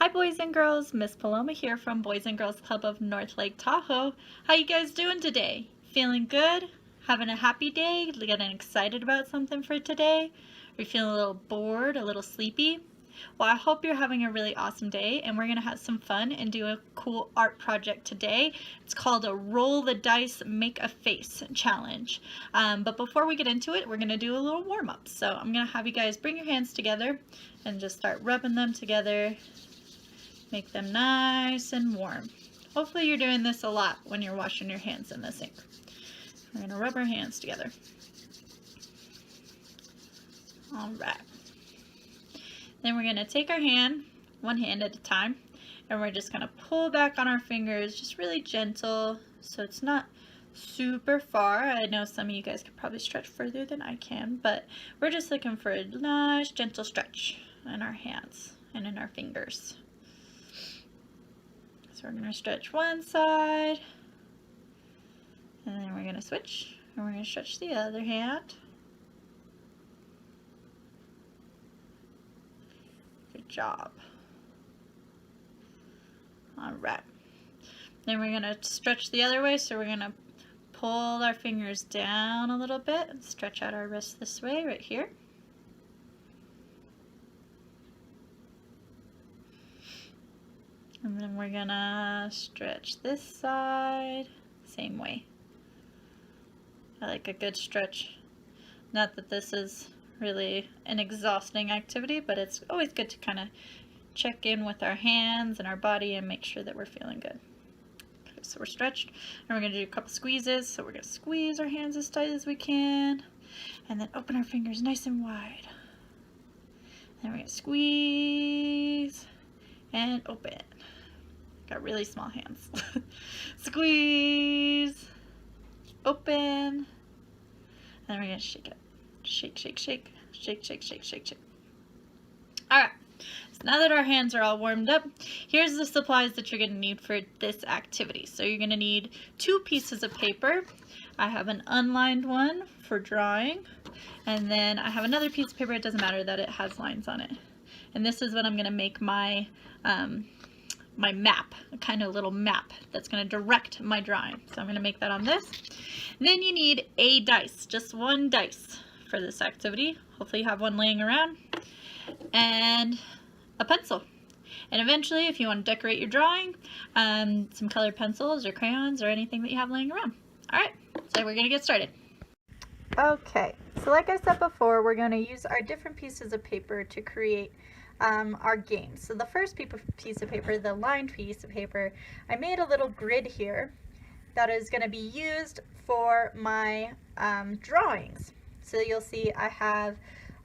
Hi boys and girls, Miss Paloma here from Boys and Girls Club of North Lake Tahoe. How you guys doing today? Feeling good? Having a happy day? Getting excited about something for today? Are you feeling a little bored, a little sleepy? Well, I hope you're having a really awesome day and we're going to have some fun and do a cool art project today. It's called a Roll the Dice, Make a Face challenge. But before we get into it, we're going to do a little warm-up. So I'm going to have you guys bring your hands together and just start rubbing them together. Make them nice and warm. Hopefully you're doing this a lot when you're washing your hands in the sink. We're going to rub our hands together. All right. Then we're going to take our hand, one hand at a time, and we're just going to pull back on our fingers, just really gentle, so it's not super far. I know some of you guys could probably stretch further than I can, but we're just looking for a nice, gentle stretch in our hands and in our fingers. So we're going to stretch one side, and then we're going to switch, and we're going to stretch the other hand. Good job. All right. Then we're going to stretch the other way, so we're going to pull our fingers down a little bit and stretch out our wrist this way, right here. And then we're gonna stretch this side, same way. I like a good stretch. Not that this is really an exhausting activity, but it's always good to kind of check in with our hands and our body and make sure that we're feeling good. Okay, so we're stretched, and we're gonna do a couple squeezes. So we're gonna squeeze our hands as tight as we can, and then open our fingers nice and wide. Then we're gonna squeeze and open. Got really small hands. Squeeze, open, and then we're gonna shake it. Shake, shake, shake, shake, shake, shake, shake, shake. All right, so now that our hands are all warmed up, here's the supplies that you're gonna need for this activity. So you're gonna need 2 pieces of paper. I have an unlined one for drawing, and then I have another piece of paper. It doesn't matter that it has lines on it. And this is what I'm gonna make my my map, a kind of little map that's going to direct my drawing. So I'm going to make that on this. Then you need a dice, just 1 dice for this activity. Hopefully you have one laying around, and a pencil. And eventually, if you want to decorate your drawing, some colored pencils or crayons or anything that you have laying around. All right, so we're going to get started. Okay, so like I said before, we're going to use our different pieces of paper to create our game. So the first piece of paper, the lined piece of paper, I made a little grid here that is going to be used for my drawings. So you'll see I have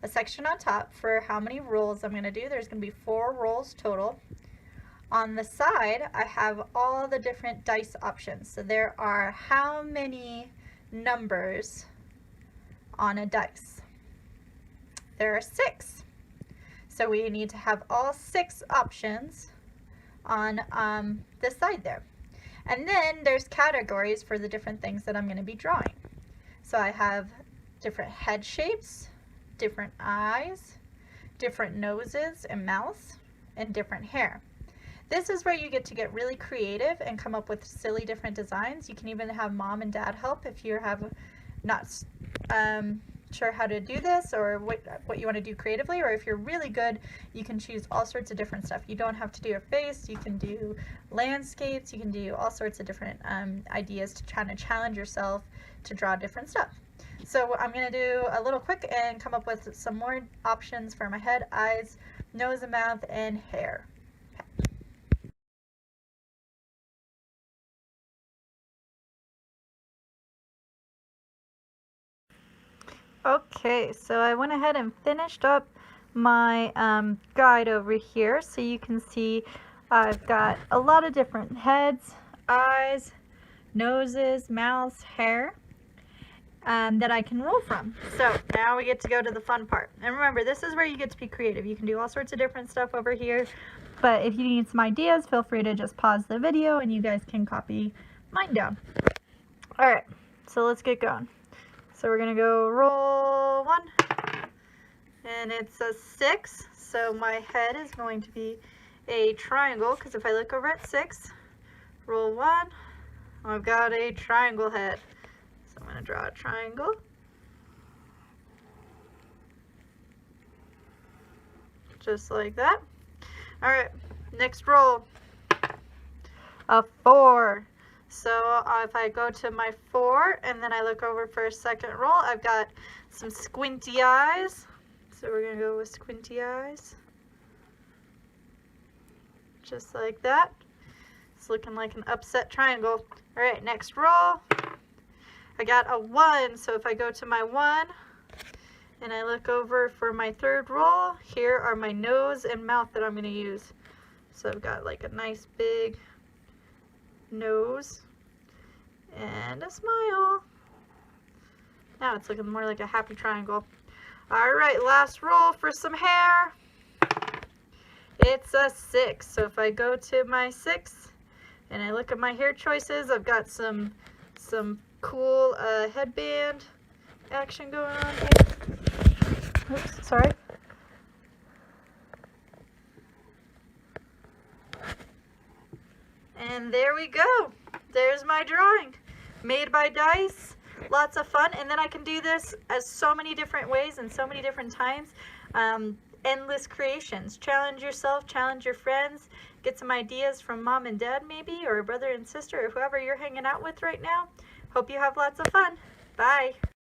a section on top for how many rolls I'm going to do. There's going to be 4 rolls total. On the side, I have all the different dice options. So there are how many numbers on a dice. There are 6. So we need to have all 6 options on this side there. And then there's categories for the different things that I'm going to be drawing. So I have different head shapes, different eyes, different noses and mouths, and different hair. This is where you get really creative and come up with silly different designs. You can even have mom and dad help if you have not sure how to do this or what you want to do creatively, or if you're really good, you can choose all sorts of different stuff. You don't have to do a face, you can do landscapes, you can do all sorts of different ideas to try to challenge yourself to draw different stuff. So I'm going to do a little quick and come up with some more options for my head, eyes, nose and mouth, and hair. Okay, so I went ahead and finished up my guide over here. So you can see I've got a lot of different heads, eyes, noses, mouths, hair that I can roll from. So now we get to go to the fun part. And remember, this is where you get to be creative. You can do all sorts of different stuff over here. But if you need some ideas, feel free to just pause the video and you guys can copy mine down. All right, so let's get going. So we're gonna go roll 1, and it's a 6, so my head is going to be a triangle, because if I look over at 6, roll 1, I've got a triangle head. So I'm going to draw a triangle. Just like that. Alright, next roll. A 4. So if I go to my 4 and then I look over for a second roll, I've got some squinty eyes. So we're going to go with squinty eyes. Just like that. It's looking like an upset triangle. Alright, next roll. I got a 1, so if I go to my 1 and I look over for my third roll, here are my nose and mouth that I'm going to use. So I've got like a nice big nose and a smile. Now it's looking more like a happy triangle. Alright, last roll for some hair. It's a 6, so if I go to my 6 and I look at my hair choices, I've got some cool headband action going on here. Oops, sorry. And there we go. There's my drawing. Made by dice. Lots of fun. And then I can do this as so many different ways and so many different times. Endless creations. Challenge yourself, challenge your friends, get some ideas from mom and dad maybe, or a brother and sister, or whoever you're hanging out with right now. Hope you have lots of fun. Bye.